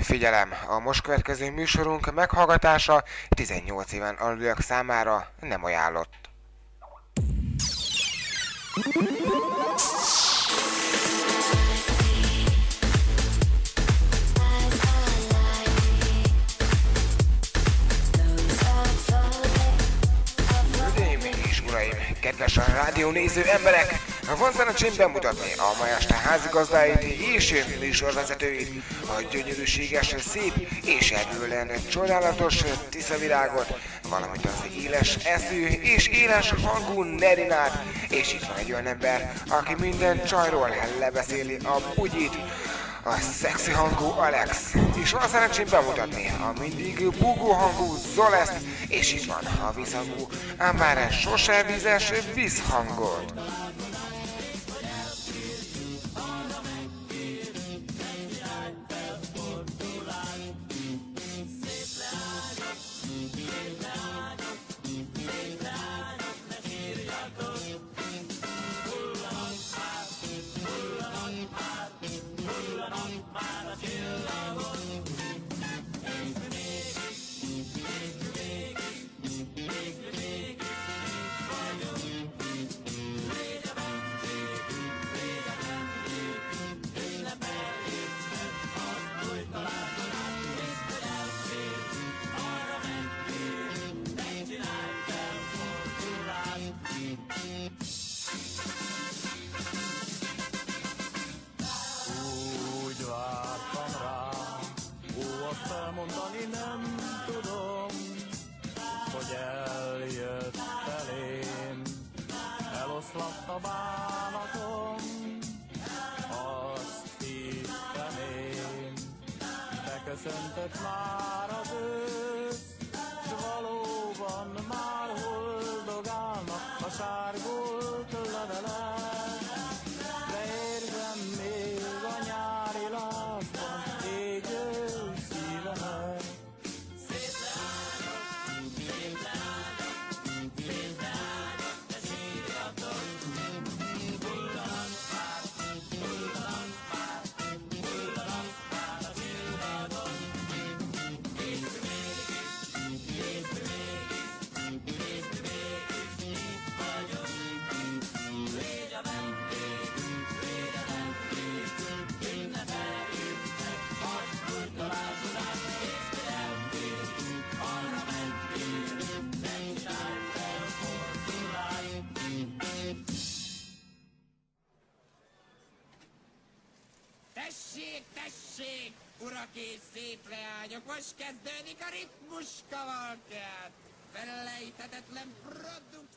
Figyelem! A most következő műsorunk meghallgatása 18 éven aluliak számára nem ajánlott. Hölgyeim és uraim, kedves a rádiónéző emberek! Van szerencsém bemutatni a mai este házigazdáit és műsorvezetőit, a gyönyörűséges, szép és erőlen csodálatos Tiszavirágot, valamint az éles eszű és éles hangú Nerinát, és itt van egy olyan ember, aki minden csajról lebeszéli a bugyit, a szexi hangú Alex, és van szerencsém bemutatni a mindig búgó hangú Zoleszt, és itt van a vízhangú, ám már sose vízes vízhangot. Mondani nem tudom, hogy eljött felém, eloszlatt a bánatom, azt hittem én, beköszöntött már az ősz, s valóban már holdogálnak a sárgult levelek, de érzem még a nyári lázban égő szívemet. Szép leányok, szép leányok, szép leányok, de sírjatok, hullanak már, hullanak már, hullanak már a csillagok. És mégis, itt vagyok, légy a vendég, légy a vendég, ünnepeljük meg azt, hogy találkozás és elvég, arra mentél, nem csinálj felfordulást. Tessék, tessék, urak és szép leányok, most kezdődik a ritmus kavalkád! Felejthetetlen produkt